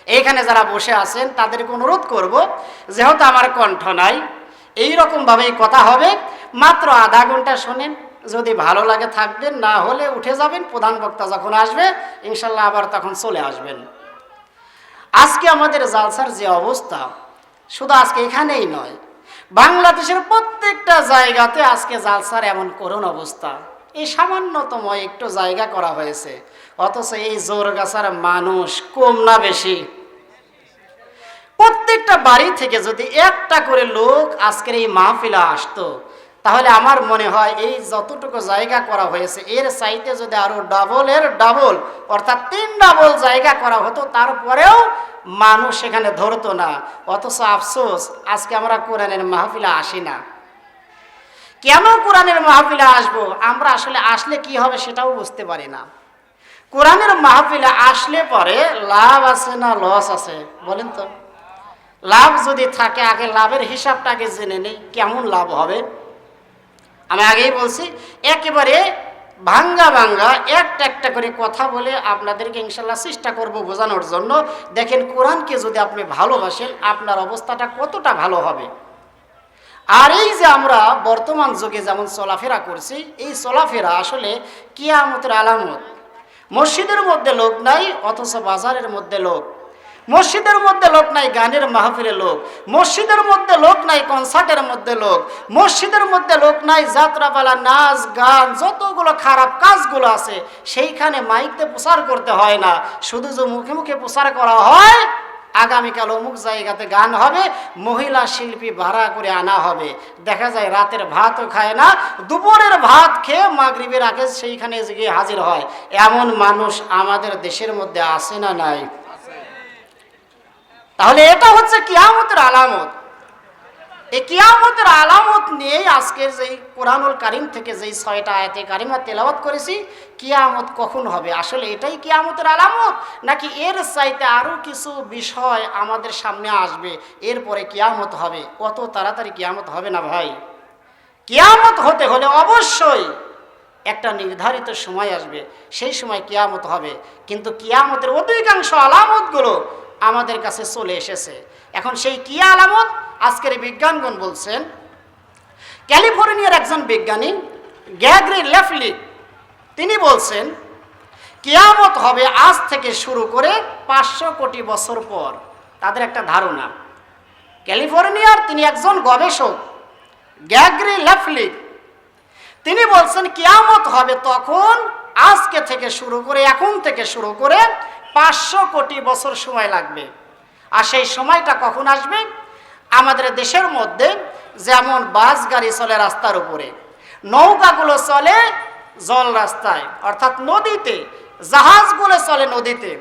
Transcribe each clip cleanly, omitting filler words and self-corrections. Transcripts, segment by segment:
এইখানে যারা বসে আছেন তাদেরকে অনুরোধ করব, যেহেতু আমার কণ্ঠ নাই, এইরকমভাবেই কথা হবে, মাত্র আধা ঘন্টা শোনেন, যদি ভালো লাগে থাকবেন, না হলে উঠে যাবেন। প্রধান বক্তা যখন আসবে ইনশাল্লাহ আবার তখন চলে আসবেন। আজকে আমাদের জালসার যে অবস্থা, শুধু আজকে এখানেই নয়, বাংলাদেশের প্রত্যেকটা জায়গাতে আজকে জালসার এমন করুণ অবস্থা। এই সামান্যতম একটু জায়গা করা হয়েছে, অথচ এই জোরগাছার মানুষ কম না বেশি? প্রত্যেকটা বাড়ি থেকে যদি একটা করে লোক আজকের এই মাহফিলে আসতো, তাহলে আমার মনে হয় এই যতটুকু জায়গা করা হয়েছে এর চাইতে যদি আরো ডাবলের ডাবল, অর্থাৎ 3 ডাবল জায়গা করা হতো, তারপরেও মানুষ সেখানে ধরতো না। অথচ আফসোস, আজকে আমরা কোরআনের মাহফিলে আসি না। কেন কোরআনের মাহফিলে আসবো? আমরা আসলে আসলে কি হবে সেটাও বুঝতে পারি না। কোরআনের মাহফিলে আসলে পরে লাভ আছে না লস আছে বলেন তো? লাভ যদি থাকে, আগে লাভের হিসাবটা আগে জেনে নেই, কেমন লাভ হবে। আমি আগেই বলছি, একেবারে ভাঙ্গা ভাঙ্গা একটা একটা করে কথা বলে আপনাদেরকে ইনশাল্লাহ চেষ্টা করব বোঝানোর জন্য। দেখেন, কোরআনকে যদি আপনি ভালোবাসেন, আপনার অবস্থাটা কতটা ভালো হবে। আর এই যে আমরা বর্তমান যুগে যেমন চলাফেরা করছি, এই চলাফেরা আসলে কিয়ামতের আলামত। মসজিদের মধ্যে লোক নাই, অথচ বাজারের মধ্যে লোক। মসজিদের মধ্যে লোক নাই, গানের মাহফিলে লোক। মসজিদের মধ্যে লোক নাই, কনসার্টের মধ্যে লোক। মসজিদের মধ্যে লোক নাই, যাত্রাপালা, নাচ গান, যতগুলো খারাপ কাজগুলো আছে সেইখানে মাইকতে প্রচার করতে হয় না, শুধু যে মুখে মুখে প্রচার করা হয়, আগামীকাল অমুক জায়গাতে গান হবে, মহিলা শিল্পী ভাড়া করে আনা হবে। দেখা যায় রাতের ভাতও খায় না, দুপুরের ভাত খেয়ে মাগরিবের আগে সেইখানে গিয়ে হাজির হয়। এমন মানুষ আমাদের দেশের মধ্যে আছে না নাই? তাহলে এটা হচ্ছে কিয়ামতের আলামত। এই কিয়ামতের আলামত নিয়েই আজকের যেই কোরআনুল কারিম থেকে যেই 6টা আয়াতে কারিমা তেলাওয়াত করেছি, কিয়ামত কখন হবে, আসলে এটাই কিয়ামতের আলামত, নাকি এর চাইতে আরো কিছু বিষয় আমাদের সামনে আসবে, এরপরে কিয়ামত হবে? কত তাড়াতাড়ি কিয়ামত হবে না ভাই। কিয়ামত হতে হলে অবশ্যই একটা নির্ধারিত সময় আসবে, সেই সময় কিয়ামত হবে। কিন্তু কিয়ামতের অধিকাংশ আলামতগুলো আমাদের কাছে চলে এসেছে। এখন সেই কি আলামত? আজকের বিজ্ঞানগণ বলছেন, ক্যালিফোর্নিয়ার একজন বিজ্ঞানী গ্রেগরি লেফলিক, তিনি বলছেন কিয়ামত হবে আজ থেকে শুরু করে 500 কোটি বছর পর। তাদের একটা ধারণা। ক্যালিফোর্নিয়ার তিনি একজন গবেষক, গ্রেগরি লেফলিক, তিনি বলছেন কিয়ামত হবে তখন আজকে থেকে শুরু করে, এখন থেকে শুরু করে 500 কোটি বছর সময় লাগবে। আর সেই সময়টা কখন আসবে? আমাদের দেশের মধ্যে যেমন বাস গাড়ি চলে রাস্তার উপরে, নৌকাগুলো চলে জল রাস্তায় অর্থাৎ নদীতে, জাহাজগুলো চলে নদীতে,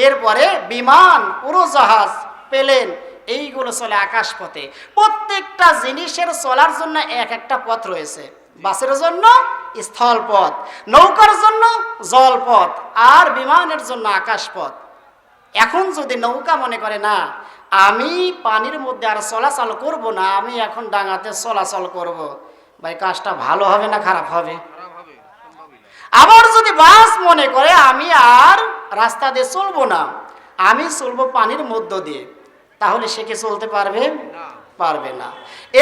এরপরে বিমান, উড়োজাহাজ, প্লেন, এইগুলো চলে আকাশপথে। প্রত্যেকটা জিনিসের চলার জন্য এক একটা পথ রয়েছে। বাসের জন্য স্থলপথ, নৌকার জন্য জলপথ, আর বিমানের জন্য আকাশপথ। এখন যদি নৌকা মনে করে না আমি পানির মধ্যে আর চলাচল করব না, আমি এখন ডাঙাতে চলাচল করব, ভাই কাজটা ভালো হবে না খারাপ হবে? আবার যদি বাস মনে করে আমি আর রাস্তা দিয়ে চলবো না, আমি চলবো পানির মধ্য দিয়ে, তাহলে সে কি চলতে পারবে? পারবে না।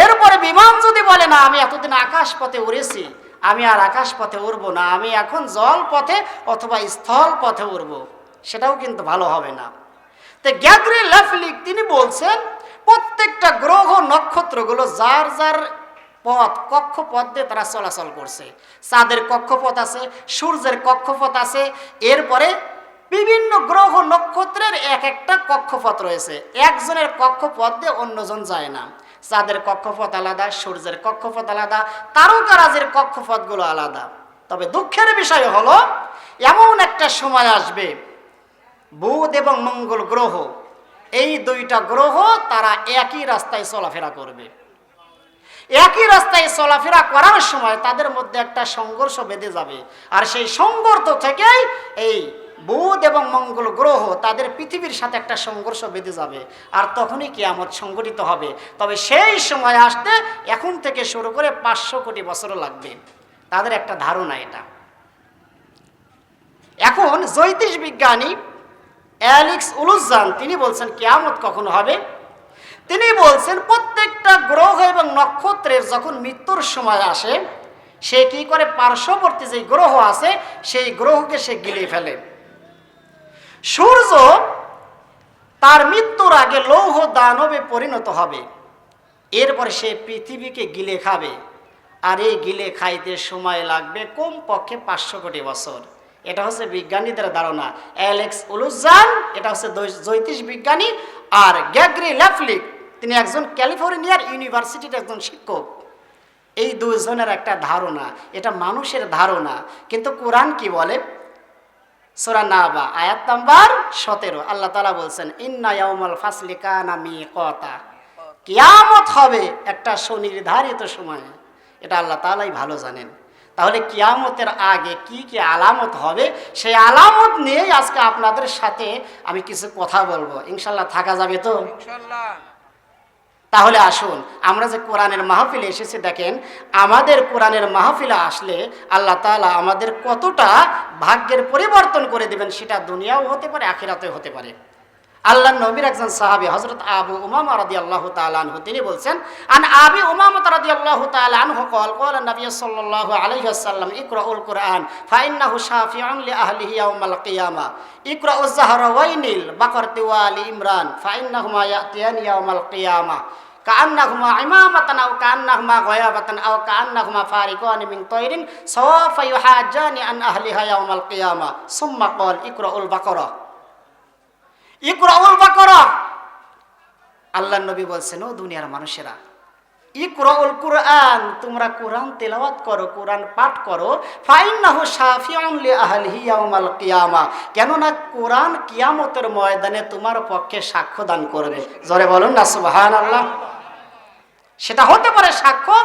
এরপরে বিমান যদি বলে না আমি এতদিন আকাশ পথে উড়েছি, আমি আর আকাশ পথে উড়বো না, আমি এখন জল পথে অথবা স্থল পথে উড়বো, সেটাও কিন্তু ভালো হবে না। তো গ্রেগরি লেফলিক তিনি বলছেন প্রত্যেকটা গ্রহ নক্ষত্রগুলো যার যার পথ, কক্ষপথ দিয়ে তারা চলাচল করছে। চাঁদের কক্ষপথ আছে, সূর্যের কক্ষপথ আছে, এরপরে বিভিন্ন গ্রহ নক্ষত্রের এক একটা কক্ষপথ রয়েছে। একজনের কক্ষপথ দিয়ে অন্যজন যায় না। চাঁদের কক্ষপথ আলাদা, সূর্যের কক্ষপথ আলাদা, তারকারাজির কক্ষপথগুলো আলাদা। তবে দুঃখের বিষয় হলো এমন একটা সময় আসবে বুধ এবং মঙ্গল গ্রহ, এই 2টা গ্রহ তারা একই রাস্তায় চলাফেরা করবে। একই রাস্তায় চলাফেরা করার সময় তাদের মধ্যে একটা সংঘর্ষ বেঁধে যাবে, আর সেই সংঘর্ষ থেকেই এই বুধ এবং মঙ্গল গ্রহ তাদের পৃথিবীর সাথে একটা সংঘর্ষ বেঁধে যাবে, আর তখনই কিয়ামত সংঘটিত হবে। তবে সেই সময় আসতে এখন থেকে শুরু করে 500 কোটি বছরও লাগবে, তাদের একটা ধারণা এটা। এখন জ্যোতিষ বিজ্ঞানী অ্যালেক্স উলুজান তিনি বলছেন কিয়ামত কখন হবে। তিনি বলছেন প্রত্যেকটা গ্রহ এবং নক্ষত্রের যখন মৃত্যুর সময় আসে, সে কি করে পার্শ্ববর্তী যে গ্রহ আছে সেই গ্রহকে সে গিলে ফেলে। সূর্য তার মৃত্যুর আগে লৌহ দানবে পরিণত হবে, এরপরে সে পৃথিবীকে গিলে খাবে। আর এই গিলে খাইতে সময় লাগবে কমপক্ষে 500 কোটি বছর। এটা হচ্ছে বিজ্ঞানীদের ধারণা। অ্যালেক্স উলুজান এটা হচ্ছে জ্যোতিষ বিজ্ঞানী, আর গ্রেগরি ল্যাফলিক তিনি একজন ক্যালিফোর্নিয়ার ইউনিভার্সিটির একজন শিক্ষক। এই দুইজনের একটা ধারণা, এটা মানুষের ধারণা। কিন্তু কোরআন কি বলে? সূরা নাবা আয়াত নাম্বার 17 আল্লাহ তাআলা বলছেন ইন্না ইয়াউমাল ফাসলি কানা মিকাতা, কিয়ামত হবে একটা সুনির্ধারিত সময়ে। এটা আল্লাহ তাআলাই ভালো জানেন। তাহলে কিয়ামতের আগে কি কি আলামত হবে, সেই আলামত নিয়েই আজকে আপনাদের সাথে আমি কিছু কথা বলবো। ইনশাআল্লাহ থাকা যাবে তো? ইনশাআল্লাহ। তাহলে আসুন, আমরা যে কোরআনের মাহফিলে এসেছি, দেখেন আমাদের কোরআনের মাহফিলে আসলে আল্লাহ তাআলা আমাদের কতটা ভাগ্যের পরিবর্তন করে দেবেন, সেটা দুনিয়াও হতে পারে, আখিরাতেও হতে পারে। আল্লাহর নবীর একজন সাহাবী হযরত আবু উমামা রাদিয়াল্লাহু তাআলা আনহু তিনি বলছেন, আন আবি উমামা রাদিয়াল্লাহু তাআলা আনহু قال قال النبي صلى الله عليه وسلم اقرأوا القرآن فإنه شافع لأهله يوم القيامة اقرأوا الزهراوين البقرة وآل عمران فإنهما يأتيان يوم القيامة كأنهما عمامة أو كأنهما غيابة أو كأنهما فارقان من طير سوف يحاجان عن أهلها يوم القيامة ثم قال اقرأوا البقرة ইকরাউল বাকারা। আল্লাহর নবী বলছেন, ও দুনিয়ার মানুষেরা, ইকরাউল কুরআন, তোমরা কোরআন তেলাওয়াত করো, কোরআন পাঠ করো। ফাইন্নাহু শাফিউন লিআহলিহি ইয়াউমাল কিয়ামা, কেননা কোরআন কিয়ামতের ময়দানে তোমার পক্ষে সাক্ষ্য দান করবে। জোরে বলুন না সুবহানাল্লাহ। সেটা হতে পারে সাক্ষ্য,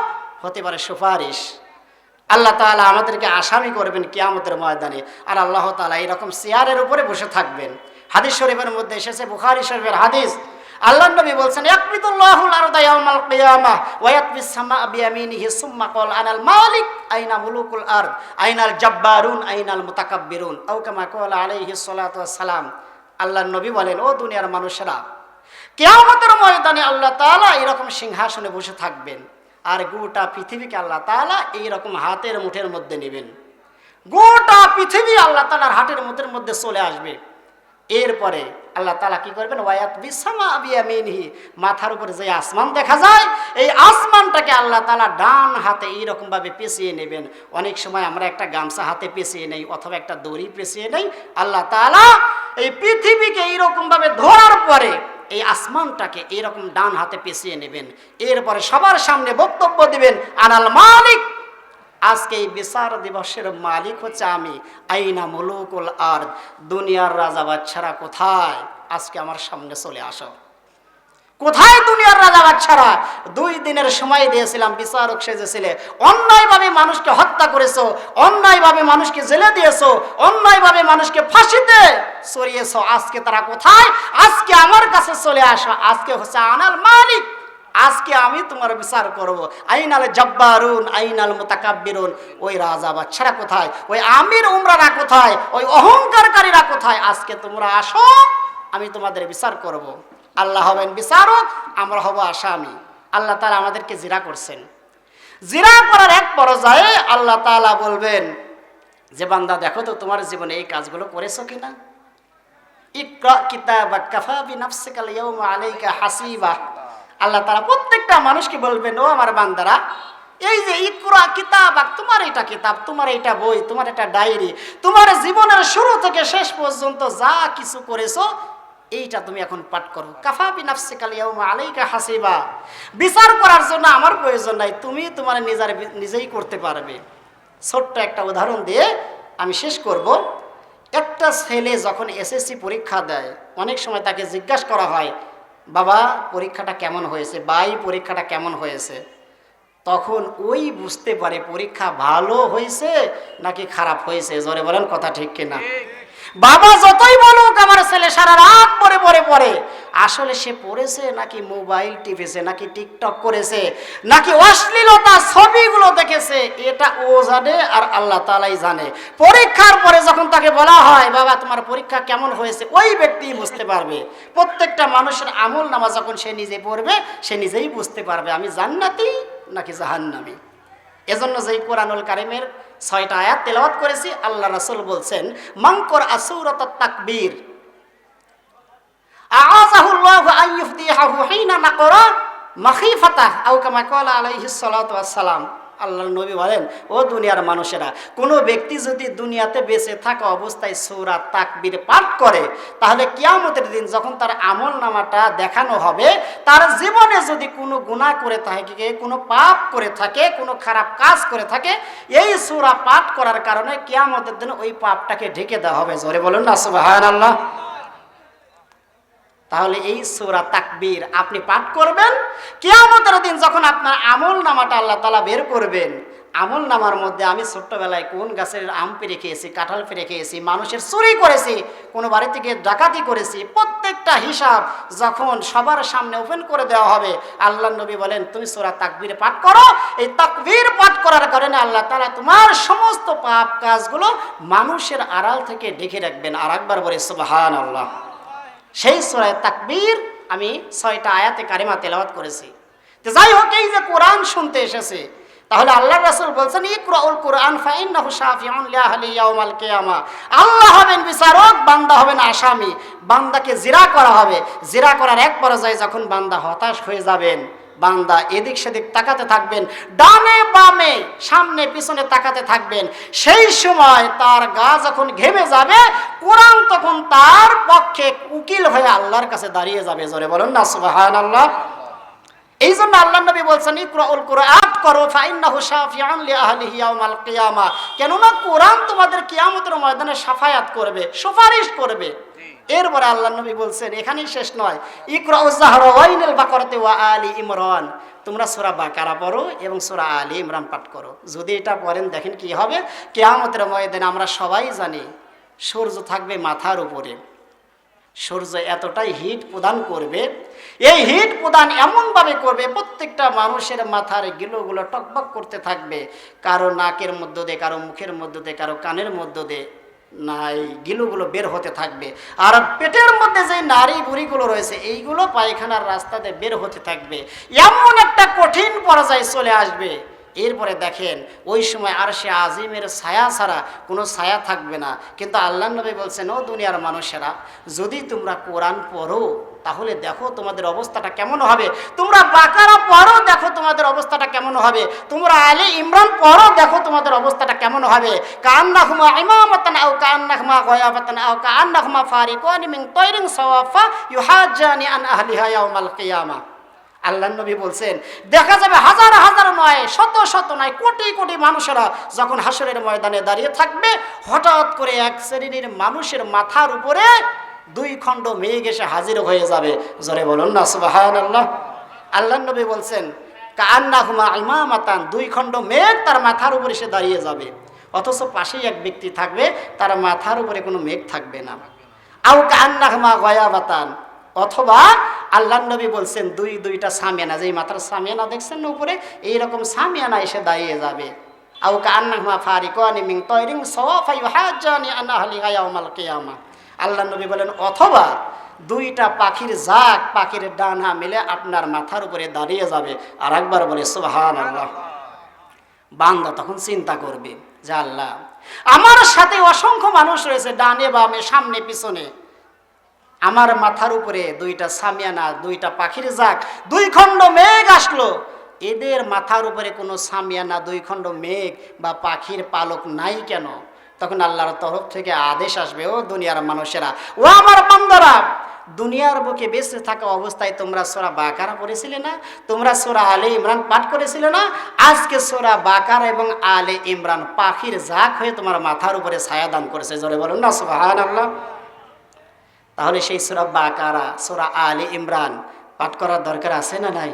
হতে পারে সুপারিশ। আল্লাহ তাআলা আমাদেরকে আসামি করবেন কিয়ামতের ময়দানে, আর আল্লাহ তাআলা এরকম চেয়ারের উপরে বসে থাকবেন। হাদিস শরীফের মধ্যে এসেছে, বুখারী শরীফের হাদিস, আল্লাহর নবী বলছেন ইয়াকবিদুল্লাহুল আরদা ইয়াউমাল কিয়ামাহ ওয়া ইয়াতবিস সামাআ বিয়ামিনিহি সুম্মা ক্বাল আনাল মালিক আইনা মুলুকুল আরদ আইনাল জাব্বারুন আইনাল মুতাকাব্বিরুন আও কামা ক্বালা আলাইহিস সালাতু ওয়াস সালাম। আল্লাহর নবী বলেন, ও দুনিয়ার মানুষেরা, কিয়ামতের ময়দানে আল্লাহ তাআলা এরকম সিংহাসনে বসে থাকবেন, আর গোটা পৃথিবীকে আল্লাহ তাআলা এইরকম হাতের মুঠের মধ্যে নেবেন। গোটা পৃথিবী আল্লাহ তাআলার হাতের মুঠের মধ্যে চলে আসবে। এরপরে আল্লাহ তাআলা কি করবেন? ওয়ায়াত বিসামা বিয়ামিনহি, মাথার উপরে যে আসমান দেখা যায়, এই আসমানটাকে আল্লাহ তাআলা ডান হাতে এইরকম ভাবে পেঁচিয়ে নেবেন। অনেক সময় আমরা একটা গামছা হাতে পেঁচিয়ে নেই, অথবা একটা দড়ি পেঁচিয়ে নেই। আল্লাহ তাআলা এই পৃথিবীকে এইরকম ভাবে ধরার পরে এই আসমানটাকে এইরকম ডান হাতে পেঁচিয়ে নেবেন। এরপরে সবার সামনে বক্তব্য দিবেন, আনাল মালিক, আজকে এই বিচার দিবসের মালিক হচ্ছে আমি। আইনা মুলুকুল আরদ, দুনিয়ার রাজা বাদশারা কোথায়? আজকে আমার সামনে চলে আসো। কোথায় দুনিয়ার রাজা বাদশারা? 2 দিনের সময় দিয়েছিলাম, বিচারক সেজেছিলে, অন্যায়ভাবে মানুষকে হত্যা করেছো, অন্যায়ভাবে মানুষকে জেলে দিয়েছো, অন্যায়ভাবে মানুষকে ফাঁসিতে চড়িয়েছো। আজকে তারা কোথায়? আজকে আমার কাছে চলে আসো। আজকে হচ্ছে আনাল মালিক, আজকে আমি তোমার বিচার করব। আইনাল জাব্বারুন আইনাল মুতাকাব্বিরুন, ওই রাজা বাদশারা কোথায়? ওই আমির উমরারা কোথায়? ওই অহংকারকারীরা কোথায়? আজকে তোমরা আসো, আমি তোমাদের বিচার করব। আল্লাহ হবেন বিচারক, আমরা হব আসামি। আল্লাহ তাআলা আমাদেরকে জিরা করছেন। জিরা করার এক পর্যায়ে আল্লাহ তাআলা বলবেন যে বান্দা, দেখো তো তোমার জীবনে এই কাজগুলো করেছো কিনা। ইকরা কিতাবাক কাফা বিনাফসিকাল ইয়াউমা আলাইকা হাসিবা। আল্লাহ তাআলা প্রত্যেকটা মানুষকে বলবেন, ও আমার বান্দারা, এই যে ইকরা কিতাবাক, তোমার এটা কিতাব, তোমার এটা বই, তোমার এটা ডায়েরি, তোমার জীবনের শুরু থেকে শেষ পর্যন্ত যা কিছু করেছো এইটা তুমি এখন পাঠ করো। কাফা বিনাফসিকাল ইয়াউমা আলাইকা হাসিবা, বিচার করার জন্য আমার প্রয়োজন নাই, তুমি তোমার নিজেই করতে পারবে। ছোট্ট একটা উদাহরণ দিয়ে আমি শেষ করব। একটা ছেলে যখন এসএসসি পরীক্ষা দেয়, অনেক সময় তাকে জিজ্ঞাসা করা হয়, বাবা পরীক্ষাটা কেমন হয়েছে, ভাই পরীক্ষাটা কেমন হয়েছে। তখন ওই বুঝতে পারে পরীক্ষা ভালো হয়েছে নাকি খারাপ হয়েছে। জোরে বলেন কথা ঠিক কিনা? বাবা যতই বলুক আমার ছেলে সারা রাত পড়ে, আসলে সে পড়েছে নাকি মোবাইল টিপেছে নাকি টিকটক করেছে নাকি অশ্লীলতা ছবিগুলো দেখেছে, এটা ও জানে আর আল্লাহ তাআলাই জানে। পরীক্ষার পরে যখন তাকে বলা হয় বাবা তোমার পরীক্ষা কেমন হয়েছে, ওই ব্যক্তি বুঝতে পারবে। প্রত্যেকটা মানুষের আমল নামা যখন সে নিজে পড়বে সে নিজেই বুঝতে পারবে আমি জান্নাতি নাকি জাহান্নামী। এজন্য যেই কোরআনুল কারিমের 6টা আয়াত তেলাওয়াত করেছি, আল্লাহ রাসূল বলছেন মানকর আসূরাতাত তাকবীর আ'আযাহুল্লাহু আন ইফদিহাহু হিনা নাকরা মাখিফাতা আও কামা ক্বালা আলাইহিস সালাতু ওয়াস সালাম। আল্লাহর নবী বলেন, ও দুনিয়ার মানুষেরা, কোনো ব্যক্তি যদি দুনিয়াতে বেঁচে থাকা অবস্থায় সূরা তাকবীর পাঠ করে, তাহলে কিয়ামতের দিন যখন তার আমল নামাটা দেখানো হবে, তার জীবনে যদি কোনো গুনাহ করে থাকে, কোনো পাপ করে থাকে, কোনো খারাপ কাজ করে থাকে, এই সূরা পাঠ করার কারণে কিয়ামতের দিন ওই পাপটাকে ঢেকে দেওয়া হবে। জোরে বলুন না সুবহানাল্লাহ। তাহলে এই সূরা তাকবীর আপনি পাঠ করবেন, কিয়ামতের দিন যখন আপনার আমল নামাটা আল্লাহ তাআলা বের করবেন, আমল নামার মধ্যে আমি ছোট্টবেলায় কোন গাছের আম পেড়ে খেয়েছি, কাঁঠাল পেড়ে খেয়েছি, মানুষের চুরি করেছি, কোনো বাড়ি থেকে ডাকাতি করেছি, প্রত্যেকটা হিসাব যখন সবার সামনে ওপেন করে দেওয়া হবে, আল্লাহর নবী বলেন তুমি সূরা তাকবীর পাঠ করো। এই তাকবীর পাঠ করার কারণে আল্লাহ তাআলা তোমার সমস্ত পাপ কাজগুলো মানুষের আড়াল থেকে ঢেকে রাখবেন। আর একবার বলে সুবহানাল্লাহ। সেই সূরা তাকবীর আমি 6টা আয়াতে কারিমা তেলাওয়াত করেছি। তো যাই হোক, এই যে কোরআন শুনতে এসেছে, তাহলে আল্লাহর রাসূল বলছেন ইকরাউল কোরআন ফাইন্নাহু শাফিউন লিআহলি ইয়াউমাল কিয়ামা। আল্লাহ হবেন বিচারক, বান্দা হবেন আসামি। বান্দাকে জিরা করা হবে। জিরা করার এক পর্যায়ে যখন বান্দা হতাশ হয়ে যাবেন, বান্দা এদিক সেদিক তাকাতে থাকবেন, ডানে বামে সামনে পিছনে তাকাতে থাকবেন, সেই সময় তার গা যখন ঘেমে যাবে, কোরআন তখন তার পক্ষে উকিল হয়ে আল্লাহর কাছে দাঁড়িয়ে যাবে। জোরে বলুন না সুবহানাল্লাহ। এই জন্য আল্লাহ নবী বলছেন ইকরাউল কোরআন করো ফাইন্নাহু শাফিউন লিআহলিহি ইয়াউমাল কিয়ামা। কেননা কোরআন তোমাদের কিয়ামতের ময়দানে শাফায়াত করবে, সুপারিশ করবে। এরপরে আল্লাহ নবী বলছেন এখানেই শেষ নয়, ইকরাউজ যাহরাওয়াইনিল বাকারাতি ওয়া আলি ইমরান। তোমরা সূরা বাকারা পড়ো এবং সূরা আলি ইমরান পাঠ করো। যদি এটা পড়েন দেখেন কি হবে, কিয়ামতের ময়দানে আমরা সবাই জানি সূর্য থাকবে মাথার উপরে। সূর্য এতটাই হিট প্রদান করবে, এই হিট প্রদান এমনভাবে করবে প্রত্যেকটা মানুষের মাথার গিলোগুলো টকবক করতে থাকবে, কারো নাকের মধ্য দিয়ে, কারো মুখের মধ্য দিয়ে, কারো কানের মধ্য দিয়ে না এই গিলুগুলো বের হতে থাকবে। আর পেটের মধ্যে যে নারী বুড়িগুলো রয়েছে এইগুলো পায়খানার রাস্তাতে বের হতে থাকবে। এমন একটা কঠিন পর্যায়ে চলে আসবে। এরপরে দেখেন ওই সময় আরশে আজিমের ছায়া ছাড়া কোনো ছায়া থাকবে না। কিন্তু আল্লাহ নবী বলছেন ও দুনিয়ার মানুষেরা, যদি তোমরা কোরআন পড়ো তাহলে দেখো তোমাদের অবস্থাটা কেমন হবে। তোমরা বাকারা পড়ো, দেখো তোমাদের অবস্থাটা কেমন হবে। তোমরা আলী ইমরান পড়ো, দেখো তোমাদের অবস্থাটা কেমন হবে। কান্নাহুমা ইমামাতান আও কান্নাহুমা গয়াবাতান আও কান্নাহুমা ফারিকুন মিন তায়রিন সাওয়াফা ইউহাজ্জানি আন আহলিহা ইয়াউমাল কিয়ামা। আল্লাহ নবী বলছেন দেখা যাবে হাজার হাজার নয়, শত শত নয়, কোটি কোটি মানুষেরা যখন হাসরের ময়দানে দাঁড়িয়ে থাকবে, হঠাৎ করে এক শ্রেণীর মানুষের মাথার উপরে 2 খণ্ড মেঘ এসে হাজির হয়ে যাবে। জোরে বলুন না সুবহানাল্লাহ। আল্লাহ নবী বলছেন কান্নাহুমা ইমামাতান, 2 খণ্ড মেঘ তার মাথার উপরে এসে দাঁড়িয়ে যাবে, অথচ পাশেই এক ব্যক্তি থাকবে, তার মাথার উপরে কোনো মেঘ থাকবে না। আও কান্নাহুমা গয়াবাতান, অথবা আল্লাহ নবী বলছেন দুইটা সামিয়ানা, যেই মাথার সামিয়ানা দেখছেন না উপরে, এইরকম সামিয়ানা এসে দাঁড়িয়ে যাবে। আও কান্নাহুমা ফারিকুন মিন তায়রিন সাওয়াফা ইউহাজ্জানি আন আহলিহা ইয়াউমাল কিয়ামা। আল্লাহ নবী বলেন অথবা 2টা পাখির জাক, পাখির ডানা মিলে আপনার মাথার উপরে দাঁড়িয়ে যাবে। আর একবার বলে সুবহানাল্লাহ। বান্দা তখন চিন্তা করবে যে আল্লাহ আমার সাথে অসংখ্য মানুষ রয়েছে, ডানে বামে সামনে পিছনে, আমার মাথার উপরে 2টা সামিয়ানা, 2টা পাখির জাক, 2 খণ্ড মেঘ আসলো, এদের মাথার উপরে কোনো সামিয়ানা, 2 খণ্ড মেঘ বা পাখির পালক নাই কেন? তখন আল্লাহর তরফ থেকে আদেশ আসবে ও দুনিয়ার মানুষেরা, ও আমার বান্দারা, দুনিয়ার বুকে বেঁচে থাকা অবস্থায় তোমরা সূরা বাকারা পড়েছিলে না, তোমরা সূরা আলে ইমরান পাঠ করেছিলে না, আজকে সূরা বাকারা এবং আলে ইমরান পাখির জাক হয়ে তোমার মাথার উপরে ছায়া দান করেছে। জোরে বলুন না সুবহানাল্লাহ। তাহলে সেই সূরা বাকারা, সূরা আলে ইমরান পাঠ করার দরকার আছে না নাই?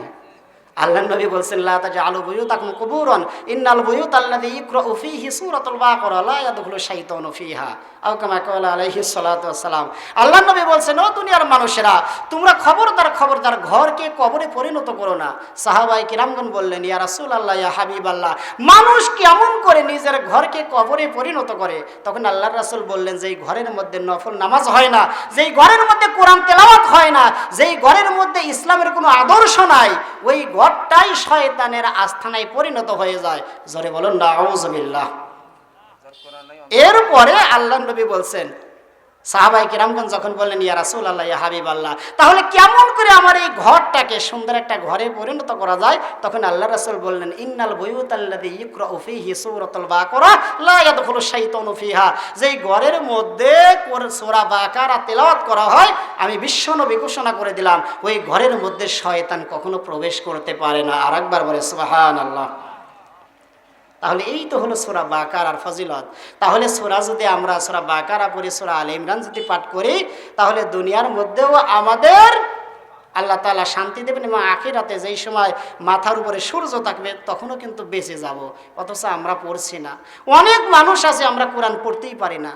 আল্লাহ নবী বলছেন লা তাজআলু বুয়ুতাকুম কুবুরান ইন্নাল বুয়ুতাল্লাযী ইকরাউ ফীহি সূরাতুল বাকারা লা ইয়াদখুলু শাইতানু ফীহা আও কামা ক্বালা আলাইহিস সালাতু ওয়াস সালাম। আল্লাহ নবী বলছেন, ও দুনিয়ার মানুষেরা, তোমরা খবরদার ঘরকে কবরে পরিণত করো না। সাহাবায়ে কিরামগণ বললেন, ইয়া রাসূলুল্লাহ, ইয়া হাবিবাল্লাহ, মানুষ কেমন করে নিজের ঘরকে কবরে পরিণত করে? তখন আল্লাহর রাসূল বললেন, যেই ঘরের মধ্যে নফল নামাজ হয় না, যেই ঘরের মধ্যে কোরআন তেলাওয়াত হয় না, যেই ঘরের মধ্যে ইসলামের কোনো আদর্শ নাই, ওই ঘরটাই শয়তানের আস্থানায় পরিণত হয়ে যায়। জোরে বলুন নাউযুবিল্লাহ। এরপরে আল্লাহ নবী বলছেন, সাহাবায়ে কিরামগণ যখন বললেন, ইয়া রাসূলুল্লাহ, ইয়া হাবিবাল্লাহ, তাহলে কেমন করে আমার এই ঘরটাকে সুন্দর একটা ঘরে পরিণত করা যায়? তখন আল্লাহ রাসূল বললেন, ইন্নাল বুয়ুতাল্লাযী ইকরাউ ফীহি সূরাতুল বাকারা লা ইয়াদখুলু শাইতানু ফীহা, যেই ঘরের মধ্যে সূরা বাকারা তেলাওয়াত করা হয়, আমি বিশ্বনবী ঘোষণা করে দিলাম, ওই ঘরের মধ্যে শয়তান কখনো প্রবেশ করতে পারে না। আরেকবার বলে সুবহানাল্লাহ। তাহলে এই তো হলো সূরা বাকারার ফজিলত। তাহলে সূরা যদি আমরা সূরা বাকারা পড়ি, সূরা আলে ইমরান যদি পাঠ করি, তাহলে দুনিয়ার মধ্যেও আমাদের আল্লাহ তাআলা শান্তি দেবেন, এবং আখিরাতে যেই সময় মাথার উপরে সূর্য থাকবে তখনও কিন্তু বেঁচে যাব। অথচ আমরা পড়ছি না। অনেক মানুষ আছে আমরা কোরআন পড়তেই পারি না।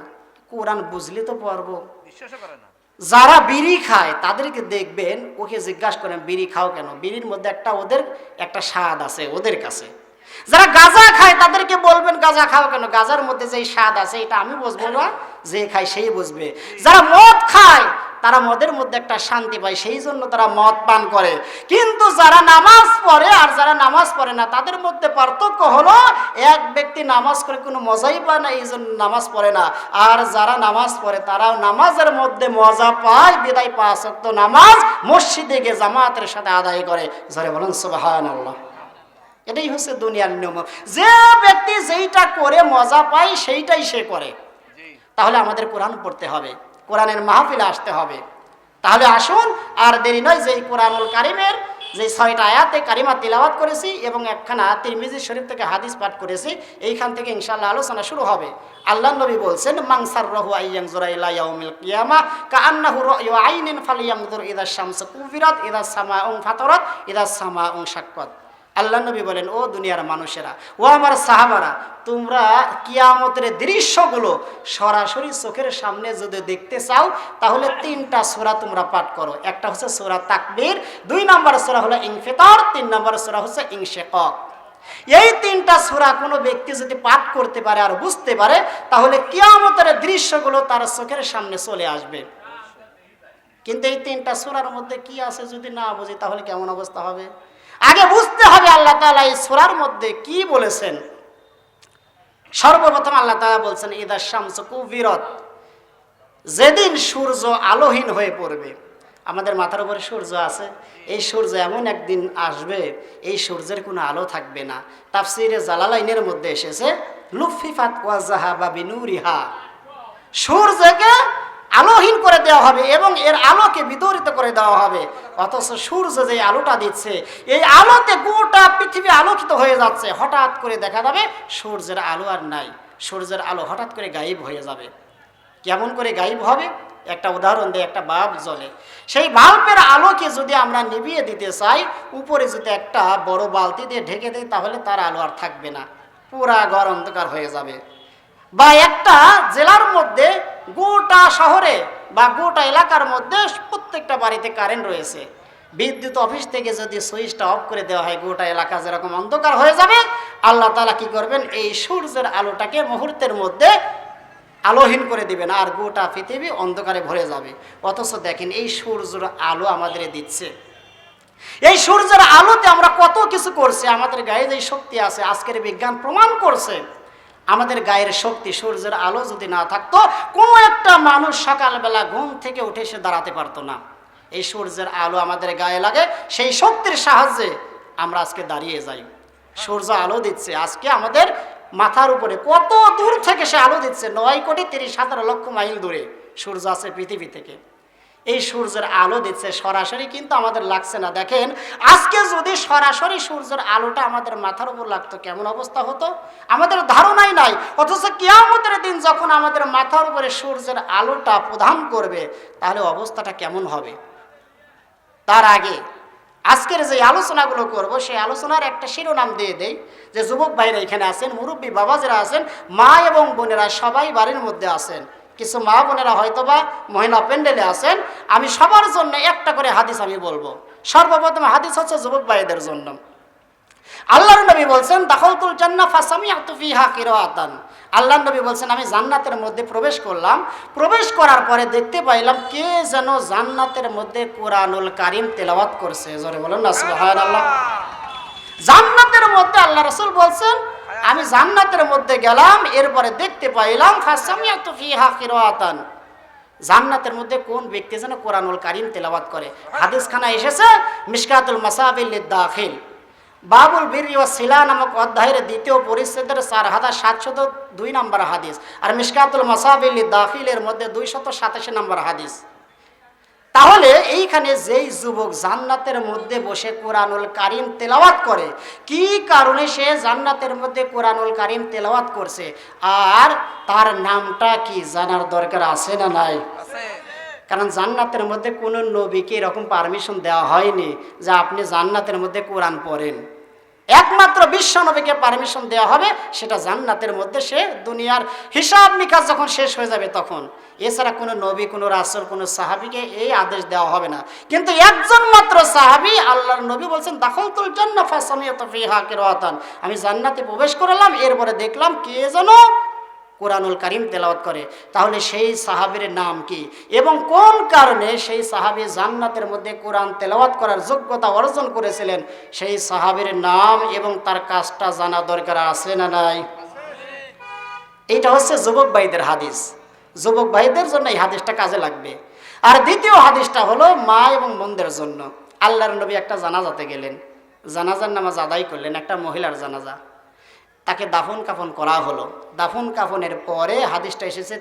কোরআন বুঝলে তো পড়বো। বিশ্বাস করে না। যারা বিড়ি খায় তাদেরকে দেখবেন, ওকে জিজ্ঞাসা করেন বিড়ি খাও কেন? বিড়ির মধ্যে ওদের একটা স্বাদ আছে ওদের কাছে। যারা গাঁজা খায় তাদেরকে বলবেন গাঁজা খাও কেন? গাঁজার মধ্যে যেই স্বাদ আছে এটা আমি বুঝবো না, যে খায় সেই বুঝবে। যারা মদ খায় তারা মদের মধ্যে একটা শান্তি পায়, সেই জন্য তারা মদ পান করে। কিন্তু যারা নামাজ পড়ে আর যারা নামাজ পড়ে না, তাদের মধ্যে পার্থক্য হলো, এক ব্যক্তি নামাজ করে কোনো মজাই পায় না, এই জন্য নামাজ পড়ে না। আর যারা নামাজ পড়ে তারাও নামাজের মধ্যে মজা পায়, বিদায় 5 ওয়াক্ত নামাজ মসজিদে গিয়ে জামাতের সাথে আদায় করে। যারা বলেন সুবহানাল্লাহ। এটাই হচ্ছে দুনিয়ার নিয়ম। যে ব্যক্তি যেইটা করে মজা পায় সেইটাই সে করে। তাহলে আমাদের কোরআন পড়তে হবে, কোরআনের মাহফিলে আসতে হবে। তাহলে আসুন, আর দেরি নয়, যে কোরআনুল কারিমের যে 6টা আয়াতে কারিমা তিলাওয়াত করেছি এবং একখানা তিরমিজি শরীফ থেকে হাদিস পাঠ করেছি, এইখান থেকে ইনশাআল্লাহ আলোচনা শুরু হবে। আল্লাহ নবী বলছেন, মাংসাররাহু আইয়ানজুরা ইলা ইয়াউমিল কিয়ামা কাআন্নাহু রা'য়ু আইনিন ফালিয়ানজুর ইযা শামসু কুবিরাত ইযা সামাউন ফাতারাত ইযা সামাউন শাক্কাত। আল্লাহ নবী বলেন, ও দুনিয়ার মানুষেরা, ও আমার সাহাবারা, তোমরা কিয়ামতের দৃশ্যগুলো সরাসরি চোখের সামনে যদি দেখতে চাও, তাহলে 3টা সূরা তোমরা পাঠ করো। একটা হচ্ছে সূরা তাকবীর, 2 নম্বর সূরা হলো ইনফিতার, 3 নম্বর সূরা হচ্ছে ইনশিকাক। এই 3টা সূরা কোনো ব্যক্তি যদি পাঠ করতে পারে আর বুঝতে পারে, তাহলে কিয়ামতের দৃশ্যগুলো তার চোখের সামনে চলে আসবে। কিন্তু এই 3টা সূরার মধ্যে কি আছে যদি না বুঝি, তাহলে কেমন অবস্থা হবে? আগে বুঝতে হবে আল্লাহ তাআলা এই সূরার মধ্যে কি বলেছেন। সর্বপ্রথম আল্লাহ তাআলা বলছেন, ইযা শামসু কুবিরাত, যেদিন সূর্য আলোহীন হয়ে পড়বে। আমাদের মাথার উপরে সূর্য আছে, এই সূর্য এমন একদিন আসবে, এই সূর্যের কোনো আলো থাকবে না। তাফসীরে জালালাইনের মধ্যে এসেছে, লুফিফাত ওয়া যাহাবা বিনুরিহা, সূর্যকে আলোহীন করে দেওয়া হবে এবং এর আলোকে বিদরিত করে দেওয়া হবে। অথচ সূর্য যে আলোটা দিচ্ছে, এই আলোতে গোটা পৃথিবী আলোকিত হয়ে যাচ্ছে। হঠাৎ করে দেখা যাবে সূর্যের আলো আর নাই, সূর্যের আলো হঠাৎ করে গায়েব হয়ে যাবে। কেমন করে গায়েব হবে? একটা উদাহরণ দিয়ে, একটা বাল্ব জ্বলে, সেই বাল্বের আলোকে যদি আমরা নিভিয়ে দিতে চাই, উপরে যদি একটা বড় বালতি দিয়ে ঢেকে দেয়, তাহলে তার আলো আর থাকবে না, পুরা ঘর অন্ধকার হয়ে যাবে। বা একটা জেলার মধ্যে গোটা শহরে বা গোটা এলাকার মধ্যে প্রত্যেকটা বাড়িতে কারেন্ট রয়েছে, বিদ্যুৎ অফিস থেকে যদি সুইচটা অফ করে দেওয়া হয়, গোটা এলাকা যেরকম অন্ধকার হয়ে যাবে, আল্লাহ তাআলা কি করবেন? এই সূর্যের আলোটাকে মুহূর্তের মধ্যে আলোহীন করে দিবেন, আর গোটা পৃথিবী অন্ধকারে ভরে যাবে। অথচ দেখেন, এই সূর্যের আলো আমাদের দিচ্ছে, এই সূর্যের আলোতে আমরা কত কিছু করছি। আমাদের গায়ে যে শক্তি আছে, আজকের বিজ্ঞান প্রমাণ করছে, আমাদের গায়ের শক্তি, সূর্যের আলো যদি না থাকতো, কোনো একটা মানুষ সকালবেলা ঘুম থেকে উঠে সে দাঁড়াতে পারতো না। এই সূর্যের আলো আমাদের গায়ে লাগে, সেই শক্তির সাহায্যে আমরা আজকে দাঁড়িয়ে যাই। সূর্য আলো দিচ্ছে, আজকে আমাদের মাথার উপরে কত দূর থেকে সে আলো দিচ্ছে, 9,30,17,00,000 মাইল দূরে সূর্য আছে পৃথিবী থেকে। এই সূর্যের আলো দিচ্ছে সরাসরি, কিন্তু আমাদের লাগছে না। দেখেন, আজকে যদি সরাসরি সূর্যের আলোটা আমাদের মাথার উপর লাগতো, কেমন অবস্থা হতো আমাদের ধারণাই নাই। অথচ কিয়ামতের দিন যখন আমাদের মাথার উপরে সূর্যের আলোটা প্রদান করবে, তাহলে অবস্থাটা কেমন হবে? তার আগে আজকের যে আলোচনাগুলো করব সেই আলোচনার একটা শিরোনাম দিয়ে দেই যে যুবক ভাইরা এখানে আছেন, মুরব্বী বাবা যারা আছেন, মা এবং বোনেরা সবাই বাড়ির মধ্যে আছেন, কিছু মা বোনেরা হয়তোবা মহিলা প্যান্ডেলে আছেন। আমি সবার জন্য একটা করে হাদিস আমি বলবো। সর্বপ্রথম হাদিস হচ্ছে যুবক ভাইদের জন্য। আল্লাহর নবী বলছেন দাখালতুল জান্নাহ ফাসামিআতু ফিহা কিরাআতান। আল্লাহর নবী বলছেন আমি জান্নাতের মধ্যে প্রবেশ করলাম, প্রবেশ করার পরে দেখতে পাইলাম কে যেন জান্নাতের মধ্যে কোরআনুল কারীম তেলাওয়াত করছে। জোরে বলুন না সুবহানাল্লাহ। জান্নাতের মধ্যে আল্লাহ রাসূল বলছেন আমি জান্নাতের মধ্যে গেলাম, এরপরে দেখতে পাইলাম ফাসামিআতু ফিহা কিরাআতান, জান্নাতের মধ্যে কোন ব্যক্তি যেন কোরআনুল কারীম তেলাওয়াত করে। হাদিসখানা এসেছে মিশকাতুল মাসাবিল লিদ-দাখিল, বাবুল বিররি ওয়াস সিলা নামক অধ্যায়ের দ্বিতীয় পরিচ্ছেদের 4702 নম্বর হাদিস, আর মিশকাতুল মাসাবিল লিদ-দাখিলের মধ্যে 287 নম্বর হাদিস। তাহলে এইখানে যেই যুবক জান্নাতের মধ্যে বসে কোরআনুল কারীম তেলাওয়াত করে, কি কারণে সে জান্নাতের মধ্যে কোরআনুল কারীম তেলাওয়াত করছে আর তার নামটা কি জানার দরকার আছে না নাই? কারণ জান্নাতের মধ্যে কোনো নবীকে এরকম পারমিশন দেওয়া হয়নি যে আপনি জান্নাতের মধ্যে কোরআন পড়েন। একমাত্র বিশ্ব নবীকে পারমিশন দেওয়া হবে, সেটা জান্নাতের মধ্যে সে দুনিয়ার হিসাব নিকাশ যখন শেষ হয়ে যাবে তখন। এছাড়া কোনো নবী, কোনো রাসূল, কোনো সাহাবীকে এই আদেশ দেওয়া হবে না। কিন্তু একজন মাত্র সাহাবী আল্লাহর নবী বলছেন দাখালতুল জান্নাহ ফাসামিআতু ফিহা কিরাআতান, আমি জান্নাতে প্রবেশ করলাম, এরপরে দেখলাম কে যেন কোরআনুল কারীম তেলাওয়াত করে। তাহলে সেই সাহাবীর নাম কি এবং কোন কারণে সেই সাহাবী জান্নাতের মধ্যে কোরআন তেলাওয়াত করার যোগ্যতা অর্জন করেছিলেন, সেই সাহাবীর নাম এবং তার কাজটা জানা দরকার আছে না নাই? এইটা হচ্ছে যুবক ভাইদের হাদিস। যুবক ভাইদের জন্য এই হাদিসটা কাজে লাগবে। আর দ্বিতীয় হাদিসটা হলো মা এবং বোনদের জন্য। আল্লাহর নবী একটা জানাজাতে গেলেন, জানাজার নামাজ আদায় করলেন, একটা মহিলার জানাজা, তাকে দাফন কাফন করা হলো। দাফন কাফনের পরে হাদিসটা এসেছে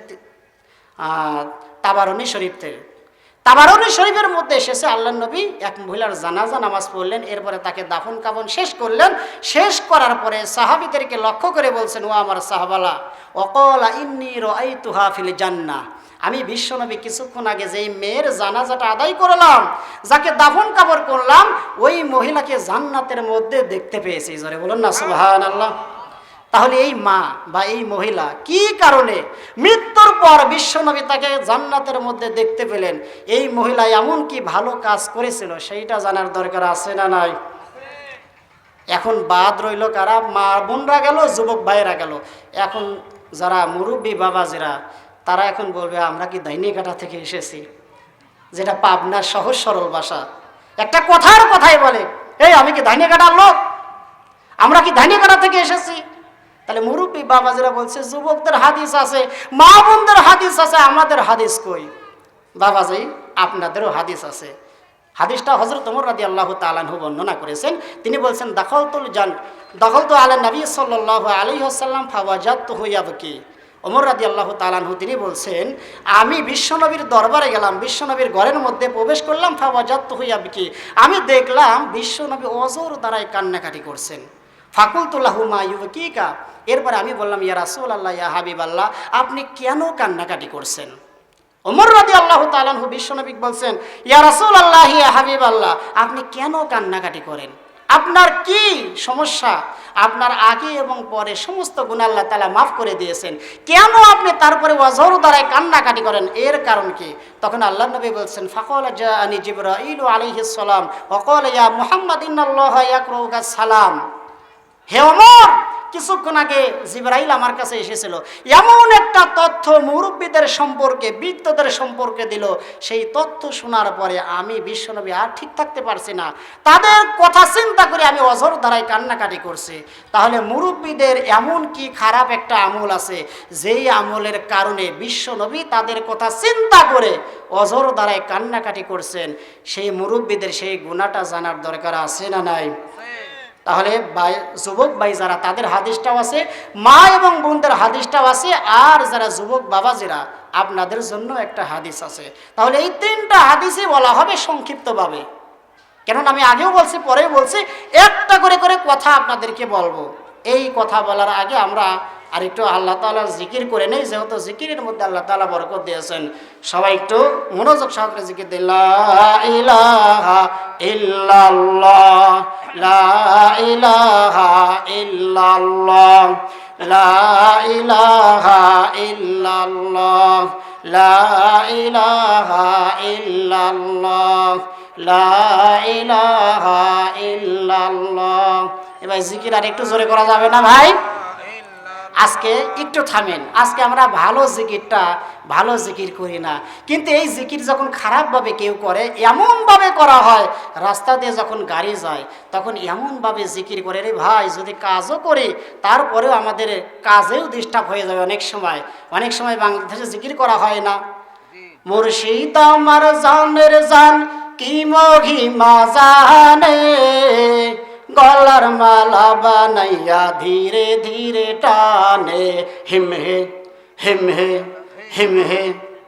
তাবারনী শরীফ থেকে। তাবারনী শরীফের মধ্যে এসেছে আল্লাহর নবী এক মহিলার জানাজা নামাজ পড়লেন, এরপরে তাকে দাফন কাফন শেষ করলেন। শেষ করার পরে সাহাবীদেরকে লক্ষ্য করে বলছেন, ও আমার সাহাবালা, ওয়াকালা ইন্নী রাআইতুহা ফিল জান্নাহ, আমি বিশ্বনবী কিছুক্ষণ আগে যেই মেয়ের জানাজাটা আদায় করলাম, যাকে দাফন কাফন করলাম, ওই মহিলাকে জান্নাতের মধ্যে দেখতে পেয়েছি। জোরে বলুন না সুবহানাল্লাহ। তাহলে এই মা বা এই মহিলা কি কারণে মৃত্যুর পর বিশ্বনবী তাকে জান্নাতের মধ্যে দেখতে পেলেন, এই মহিলা এমন কি ভালো কাজ করেছিল সেইটা জানার দরকার আছে না নাই? এখন বাদ রইল কারা? মা বোনরা গেল, যুবক ভাইয়েরা গেল। এখন যারা মুরব্বী বাবাজিরা তারা এখন বলবে আমরা কি দাইনিঘাটা থেকে এসেছি, যেটা পাবনার সহজ সরল ভাষা। একটা কথাই বলে, এই আমি কি দাইনিঘাটার লোক, আমরা কি দাইনিঘাটা থেকে এসেছি? তাহলে মুরব্বী বাবাজিরা বলছে যুবকদের হাদিস আছে, মা বোনদের হাদিস আছে, আমাদের হাদিস কই? বাবাজি আপনাদেরও হাদিস আছে। হাদিসটা হযরত ওমর রাদিয়াল্লাহু তাআলা আনহু বর্ণনা করেছেন। তিনি বলছেন দাখালতু আলা নবী সাল্লাল্লাহু আলাইহি ওয়াসাল্লাম ফাওয়াজাতুহু ইয়াবকি। ওমর রাদিয়াল্লাহু তাআলা আনহু তিনি বলছেন আমি বিশ্বনবীর দরবারে গেলাম, বিশ্বনবীর ঘরের মধ্যে প্রবেশ করলাম, ফাওয়াজাতুহু ইয়াবকি, আমি দেখলাম বিশ্বনবী অজর দ্বারাই কান্নাকাটি করছেন। ফাকুলতু লাহু মা ইউবকিকা, এরপরে আমি বললাম ইয়া রাসূলুল্লাহ, ইয়া হাবিবাল্লাহ, আপনি কেন কান্নাকাটি করছেন? ওমর রাদিয়াল্লাহু তাআলা আনহু বিশ্বনবী বলছেন ইয়া রাসূলুল্লাহ, ইয়া হাবিবাল্লাহ, আপনি কেন কান্নাকাটি করেন? আপনার কি সমস্যা? আপনার আগে এবং পরে সমস্ত গুনাহ আল্লাহ তাআলা মাফ করে দিয়েছেন, কেন আপনি তারপরে ওয়াজর দ্বারাই কান্নাকাটি করেন? এর কারণ কি? তখন আল্লাহর নবী বলছেন ফাকালা জাআনি জিবরাইল আলাইহিস সালাম ওয়া ক্বালা ইয়া মুহাম্মদ ইন্নাল্লাহা ইয়াকরাউকা সালাম। হে ওমর, কিছুক্ষণ আগে জিবরাইল আমার কাছে এসেছিল, এমন একটা তথ্য মুরব্বীদের সম্পর্কে, বৃদ্ধদের সম্পর্কে দিল, সেই তথ্য শোনার পরে আমি বিশ্বনবী আর ঠিক থাকতে পারছি না, তাদের কথা চিন্তা করে আমি অজর দ্বারাই কান্নাকাটি করছি। তাহলে মুরব্বীদের এমন কি খারাপ একটা আমল আছে যেই আমলের কারণে বিশ্বনবী তাদের কথা চিন্তা করে অজর দ্বারাই কান্নাকাটি করছেন? সেই মুরব্বীদের সেই গুনাহটা জানার দরকার আছে না নাই? তাহলে যুবক ভাই যারা, তাদের হাদিসটাও আছে, মা এবং বোনদের হাদিসটাও আছে, আর যারা যুবক বাবাজিরা আপনাদের জন্য একটা হাদিস আছে। তাহলে এই তিনটা হাদিসই বলা হবে সংক্ষিপ্তভাবে, কেননা আমি আগেও বলছি পরেও বলছি, একটা করে করে কথা আপনাদেরকে বলবো। এই কথা বলার আগে আমরা আর একটু আল্লাহ তাআলার জিকির করে নেই, যেহেতু জিকিরের মধ্যে আল্লাহ তাআলা বরকত দিয়েছেন। সবাই একটু মনোযোগ সহকারে জিকির দিন। লা ইলাহা ইল্লাল্লাহ, লা ইলাহা ইল্লাল্লাহ, লা ইলাহা ইল্লাল্লাহ, লা ইলাহা ইল্লাল্লাহ, লা ইলাহা ইল্লাল্লাহ। এবার জিকির আর একটু জোরে করা যাবে না ভাই? আজকে একটু থামেন। আজকে আমরা ভালো জিকির করি না, কিন্তু এই জিকির যখন খারাপভাবে কেউ করে, এমনভাবে করা হয়, রাস্তা দিয়ে যখন গাড়ি যায় তখন এমনভাবে জিকির করে, রে ভাই যদি কাজও করি তারপরেও আমাদের কাজেও ডিস্টার্ব হয়ে যাবে। অনেক সময় বাংলাদেশে জিকির করা হয় না, মুর্শিদ আমার জানের জান কি মহিমা জানে, গলার মালা বানাইয়া ধীরে ধীরে টানে, হিমহে হিমহে হিমহে।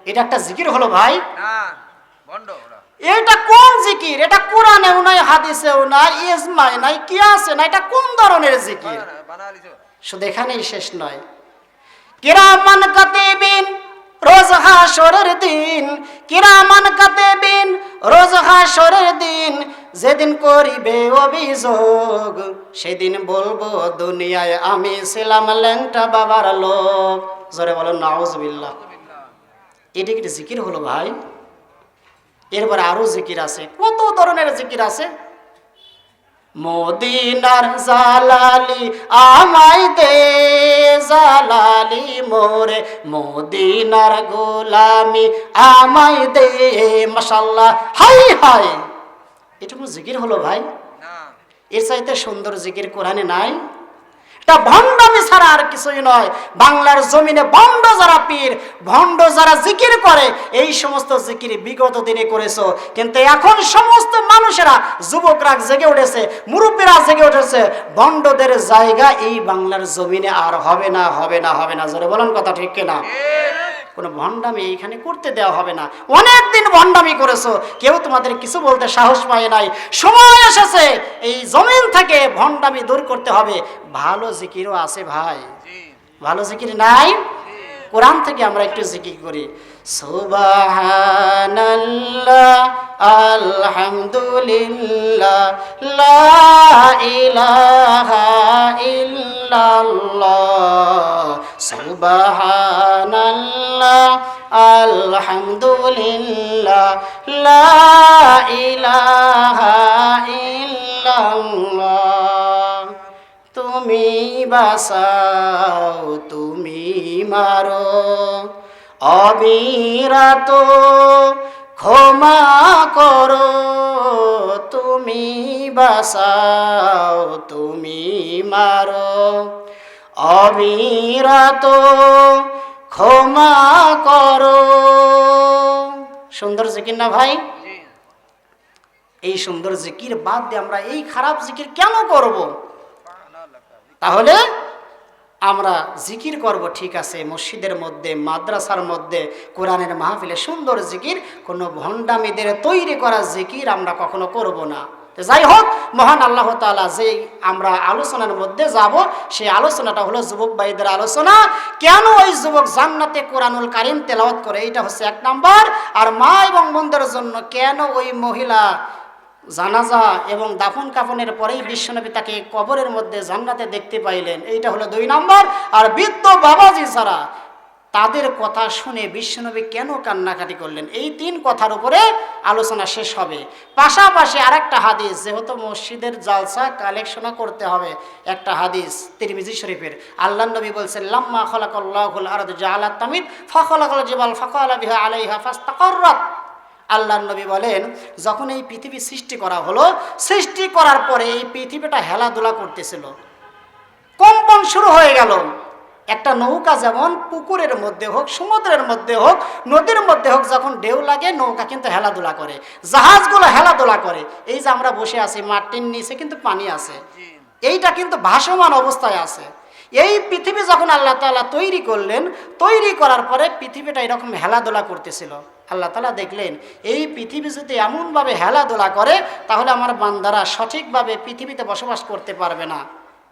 এটা একটা জিকির হলো ভাই? এটা কোন জিকির? এটা কোরআনেও নাই, হাদিসেও নাই, ইজমায় নাই, কিয়াসে নাই। এটা কোন ধরনের জিকির? শুধু এখানেই শেষ নয়, কিরামান কাতিবিন রোজ হাশরের দিন, কিরামান কাতিবিন রোজ হাশরের দিন, যেদিন করিবে অভিযোগ, সেদিন বলবো দুনিয়ায় আমি ছিলাম ল্যাংটা বাবার লোক। জোরে বলো নাউজুবিল্লাহ। এটা কি জিকির হলো ভাই? এরপরে আরো জিকির আছে, কত ধরনের জিকির আছে। মদিনার জালালি আমায় দে, জালালি মোরে মদিনার গোলামি আমায় দে, মাশাআল্লাহ, হাই হাই। এটুকু জিকির হলো ভাই? এর চাইতে সুন্দর জিকির কোরআনে নাই। এটা ভণ্ডামি ছাড়া আর কিছুই নয়। বাংলার জমিনে ভণ্ড যারা পীর, ভণ্ড যারা জিকির করে, এই সমস্ত জিকির বিগত দিনে করেছো, কিন্তু এখন সমস্ত মানুষেরা, যুবকরা জেগে উঠেছে, মুরব্বীরা জেগে উঠেছে। ভণ্ডদের জায়গা এই বাংলার জমিনে আর হবে না, হবে না, হবে না। জোরে বলেন কথা ঠিক কিনা? কোনো ভণ্ডামি এইখানে করতে দেওয়া হবে না। অনেকদিন ভণ্ডামি করেছো, কেউ তোমাদের কিছু বলতে সাহস পায় নাই। সময় এসেছে এই জমিন থেকে ভণ্ডামি দূর করতে হবে। ভালো জিকিরও আছে ভাই, ভালো জিকির নাই? কোরআন থেকে আমরা একটু জিকির করি। সুবহানাল্লাহ, আলহামদুলিল্লাহ, লা ইলাহা ইল্লাল্লাহ, সুবহানাল্লাহ, আলহামদুলিল্লাহ, লা ইলাহা ইল্লাল্লাহ। তুমি বাঁচাও, তুমি মারো, অবিরত ক্ষমা করো, তুমি বাঁচাও, তুমি মারো, অবিরত ক্ষমা করো। সুন্দর জিকির না ভাই? এই সুন্দর জিকির বাদ দিয়ে আমরা এই খারাপ জিকির কেন করব? তাহলে আমরা জিকির করব, ঠিক আছে, মসজিদের মধ্যে, মাদ্রাসার মধ্যে, কোরআনের মাহফিলে সুন্দর জিকির, কোনো ভণ্ডামীদের তৈরি করা জিকির আমরা কখনো করব না। যাই হোক, মহান আল্লাহ তাআলা যে আমরা আলোচনার মধ্যে যাব, সেই আলোচনাটা হলো যুবক ভাইদের আলোচনা। কেন ওই যুবক জান্নাতে কোরআনুল কারীম তেলাওয়াত করে, এটা হচ্ছে এক নাম্বার। আর মা এবং বোনদের জন্য কেন ওই মহিলা জানাজা এবং দাফন কাফনের পরেই বিশ্বনবী তাকে কবরের মধ্যে জান্নাতে দেখতে পাইলেন, এইটা হলো 2 নাম্বার। আর বৃদ্ধ বাবাজি যারা, তাদের কথা শুনে বিশ্বনবী কেন কান্নাকাটি করলেন, এই 3 কথার উপরে আলোচনা শেষ হবে। পাশাপাশি আরেকটা হাদিস, যেহেতু মসজিদের জালসা কালেকশন করতে হবে, একটা হাদিস তিরমিজি শরীফের। আল্লাহর নবী বলছেন, লাম্মা খালাকাল্লাহুল আরদ জাআলাত তামিদ ফাখালাকাল জিবাল ফাকালা বিহা আলাইহা ফাস্তাকাররাত। আল্লাহর নবী বলেন, যখন এই পৃথিবী সৃষ্টি করা হলো, সৃষ্টি করার পরে এই পৃথিবীটা হেলাধুলা করতেছিল, কম্পন শুরু হয়ে গেল। একটা নৌকা যেমন পুকুরের মধ্যে হোক, সমুদ্রের মধ্যে হোক, নদীর মধ্যে হোক, যখন ঢেউ লাগে নৌকা কিন্তু হেলাধুলা করে, জাহাজগুলো হেলাধুলা করে। এই যে আমরা বসে আছি, মাটির নিচে কিন্তু পানি আছে, এইটা কিন্তু ভাসমান অবস্থায় আছে। এই পৃথিবী যখন আল্লাহ তাআলা তৈরি করলেন, তৈরি করার পরে পৃথিবীটা এরকম হেলাধুলা করতেছিল। আল্লাহ তাআলা দেখলেন, এই পৃথিবী যদি এমনভাবে হেলাধুলা করে, তাহলে আমার বান্দারা সঠিকভাবে পৃথিবীতে বসবাস করতে পারবে না।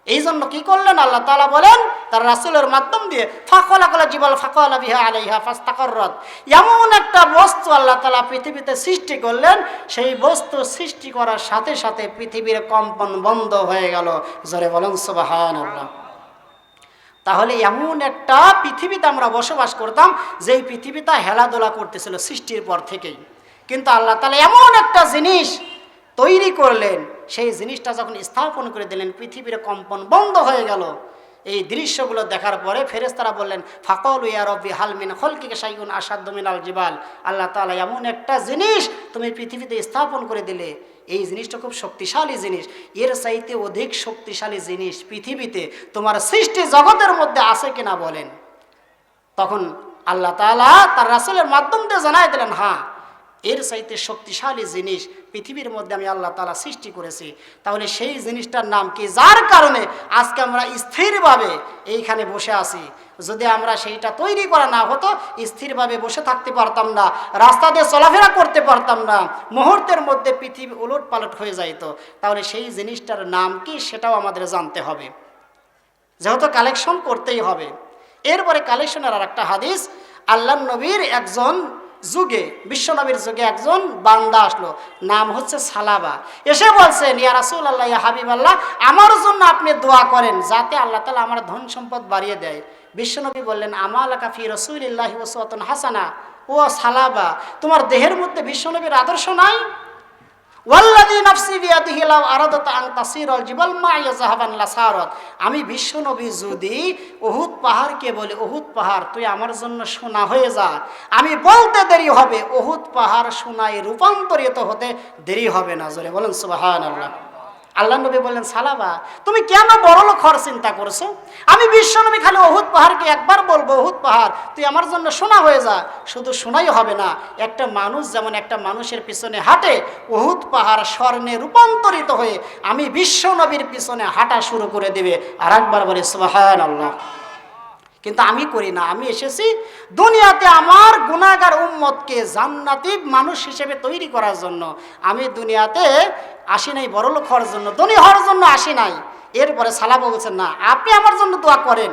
এই জন্য কি করলেন আল্লাহ তাআলা বলেন তার রাসূলের মাধ্যম দিয়ে ফাখলাকাল জিবাল ফাকালা বিহা আলাইহা ফাস্তাকাররাত, এমন একটা বস্তু আল্লাহ তাআলা পৃথিবীতে সৃষ্টি করলেন, সেই বস্তু সৃষ্টি করার সাথে সাথে পৃথিবীর কম্পন বন্ধ হয়ে গেল। জোরে বলেন সুবহানাল্লাহ। তাহলে এমন একটা পৃথিবীতে আমরা বসবাস করতাম যেই পৃথিবীটা হেলাদোলা করতেছিল সৃষ্টির পর থেকেই, কিন্তু আল্লাহ তাআলা এমন একটা জিনিস তৈরি করলেন, সেই জিনিসটা যখন স্থাপন করে দিলেন পৃথিবীর কম্পন বন্ধ হয়ে গেল। এই দৃশ্যগুলো দেখার পরে ফেরেশতারা বললেন ফাকালু ইয়া রব্বি হাল মিন খালকিকা শাইউন আশাদ্দু মিনাল জিবাল, আল্লাহ তাআলা এমন একটা জিনিস তুমি পৃথিবীতে স্থাপন করে দিলে, এই জিনিসটা খুব শক্তিশালী জিনিস, এর চাইতে অধিক শক্তিশালী জিনিস পৃথিবীতে তোমার সৃষ্টি জগতের মধ্যে আছে কিনা বলেন। তখন আল্লাহ তাআলা তার রাসূলের মাধ্যম দিয়ে জানাই দিলেন হ্যাঁ, এর চাইতে শক্তিশালী জিনিস পৃথিবীর মধ্যে আমি আল্লাহ তাআলা সৃষ্টি করেছি। তাহলে সেই জিনিসটার নাম কি, যার কারণে আজকে আমরা স্থিরভাবে এইখানে বসে আছি। যদি আমরা সেইটা তৈরি করা না হতো, স্থিরভাবে বসে থাকতে পারতাম না, রাস্তা দিয়ে চলাফেরা করতে পারতাম না, মুহূর্তের মধ্যে পৃথিবী উলট পালট হয়ে যাইতো। তাহলে সেই জিনিসটার নাম কি সেটাও আমাদের জানতে হবে, যেহেতু কালেকশন করতেই হবে। এরপরে কালেকশনের আর একটা হাদিস, আল্লাহ নবীর একজন যুগে, বিশ্বনবীর যুগে একজন বান্দা আসলো, নাম হচ্ছে সালাবা। এসে বলছেন ইয়া রাসূলুল্লাহ ইয়া হাবিবাল্লাহ, আমার জন্য আপনি দোয়া করেন যাতে আল্লাহ তাআলা আমার ধন সম্পদ বাড়িয়ে দেয়। বিশ্বনবী বললেন আমালাকা ফি রাসূলিল্লাহি উসওয়াতুন হাসানা, ও সালাবা তোমার দেহের মধ্যে বিশ্বনবীর আদর্শ নাই? ওয়াল্লাযী নাফসি বিয়াদিহি লাউ আরাদাত আন তাসিরাল জিবাল মা'য়া যাহাবান লাসারাত, আমি বিশ্বনবী যদি উহুদ পাহাড়কে বলি উহুদ পাহাড় তুই আমার জন্য সোনা হয়ে যা, আমি বলতে দেরি হবে, উহুদ পাহাড় সোনায় রূপান্তরিত হতে দেরি হবে না। জোরে বলেন সুবহানাল্লাহ। আল্লাহ নবী বললেন সালাবা তুমি কেন বড়লোক হওয়ার চিন্তা করছো? আমি বিশ্বনবী খালি উহুদ পাহাড়কে একবার বলবো উহুদ পাহাড় তুই আমার জন্য সোনা হয়ে যা, শুধু সোনাই হবে না, একটা মানুষ যেমন একটা মানুষের পিছনে হাঁটে, উহুদ পাহাড় স্বর্ণে রূপান্তরিত হয়ে আমি বিশ্বনবীর পিছনে হাঁটা শুরু করে দেবে। আর একবার বলে সুবহানাল্লাহ। কিন্তু আমি করি না, আমি এসেছি দুনিয়াতে আমার গুনাহগার উম্মতকে জান্নাতি মানুষ হিসেবে তৈরি করার জন্য। আমি দুনিয়াতে আসি নাই বড়লোক হওয়ার জন্য, ধনী হওয়ার জন্য আসি নাই। এরপরে সালাবা বলছেন না আপনি আমার জন্য দোয়া করেন।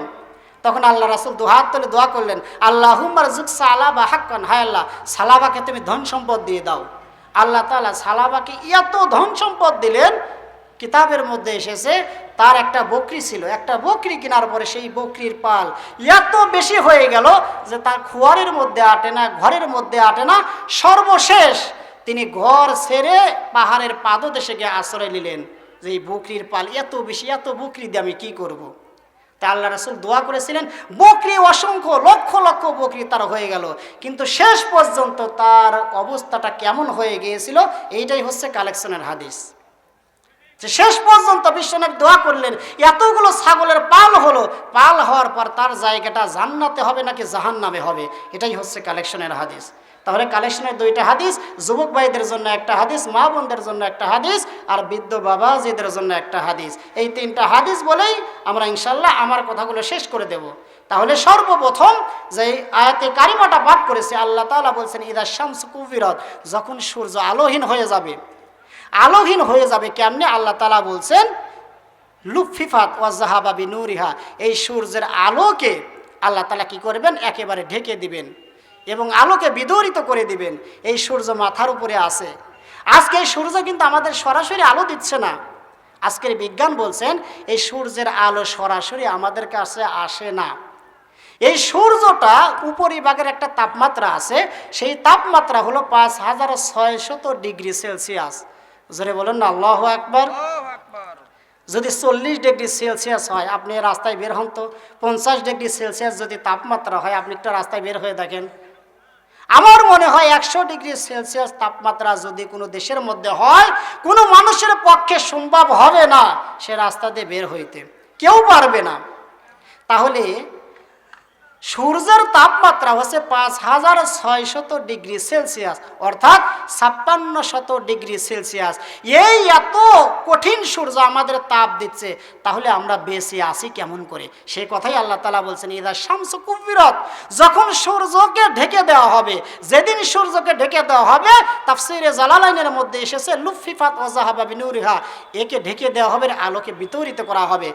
তখন আল্লাহ রাসূল দুহাত তুলে দোয়া করলেন আল্লাহুম্মা রযুক সালাবা হাক্কান, হায় আল্লাহ সালাবাকে তুমি ধন সম্পদ দিয়ে দাও। আল্লাহ তাআলা সালাবাকে এত ধন সম্পদ দিলেন, কিতাবের মধ্যে এসেছে তার একটা বকরি ছিল, একটা বকরি কেনার পরে সেই বকরির পাল এত বেশি হয়ে গেল যে তার খোয়ারের মধ্যে আটে না, ঘরের মধ্যে আটে না। সর্বশেষ তিনি ঘর ছেড়ে পাহাড়ের পাদদেশে গিয়ে আশ্রয় নিলেন যে এই বকরির পাল এত বেশি, এত বকরি দিয়ে আমি কি করব। তা আল্লাহ রাসূল দোয়া করেছিলেন, বকরি অসংখ্য লক্ষ লক্ষ বকরি তার হয়ে গেল, কিন্তু শেষ পর্যন্ত তার অবস্থাটা কেমন হয়ে গিয়েছিল, এইটাই হচ্ছে কালেকশনের হাদিস। যে শেষ পর্যন্ত বিশ্বনবী দোয়া করলেন এতগুলো ছাগলের পাল হলো, পাল হওয়ার পর তার জায়গাটা জান্নাতে হবে নাকি জাহান্নামে হবে, এটাই হচ্ছে কালেকশনের হাদিস। তাহলে কালেকশনের দুইটা হাদিস, যুবক ভাইদের জন্য একটা হাদিস, মা বোনদের জন্য একটা হাদিস, আর বৃদ্ধ বাবাজিদের জন্য একটা হাদিস। এই তিনটা হাদিস বলেই আমরা ইনশাল্লাহ আমার কথাগুলো শেষ করে দেব। তাহলে সর্বপ্রথম যে আয়াতে কারিমাটা পাঠ করেছে, আল্লাহ তাআলা বলছেন ইদা শামসু কুবিরাত, যখন সূর্য আলোহীন হয়ে যাবে। আলোহীন হয়ে যাবে কেমনে? আল্লাহ তাআলা বলছেন লুফিফাত ওয়া যাহাবা বিনুরিহা, এই সূর্যের আলোকে আল্লাহ তাআলা কি করবেন? একেবারে ঢেকে দিবেন এবং আলোকে বিদরিত করে দিবেন। এই সূর্য মাথার উপরে আছে। আজকে এই সূর্য কিন্তু আমাদের সরাসরি আলো দিচ্ছে না। আজকের বিজ্ঞান বলছেন এই সূর্যের আলো সরাসরি আমাদের কাছে আসে না। এই সূর্যটা উপরিভাগের একটা তাপমাত্রা আছে, সেই তাপমাত্রা হলো 5600 ডিগ্রি সেলসিয়াস। জোরে বলেন না আল্লাহু আকবার। যদি 40 ডিগ্রি সেলসিয়াস হয়, আপনি রাস্তায় বের হন তো 50 ডিগ্রি সেলসিয়াস যদি তাপমাত্রা হয়, আপনি একটা রাস্তায় বের হয়ে দেখেন। আমার মনে হয় 100 ডিগ্রি সেলসিয়াস তাপমাত্রা যদি কোনো দেশের মধ্যে হয়, কোনো মানুষের পক্ষে সম্ভব হবে না সে রাস্তা দিয়ে বের হইতে, কেউ পারবে না। তাহলে সূর্যের তাপমাত্রা হচ্ছে 5600 ডিগ্রি সেলসিয়াস, অর্থাৎ 5600 ডিগ্রি সেলসিয়াস। এই এত কঠিন সূর্য আমাদের তাপ দিচ্ছে, তাহলে আমরা বেঁচে আছি কেমন করে? সেই কথাই আল্লাহ তাআলা বলছেন ইদা শামসু কুবিরাত, যখন সূর্যকে ঢেকে দেওয়া হবে। যেদিন সূর্যকে ঢেকে দেওয়া হবে, তাফসীরে জালালাইনের মধ্যে এসেছে লুফিফাত ওয়া যাহাবা বিনুরিহা, একে ঢেকে দেওয়া হবে, আলোকে বিতরিত করা হবে।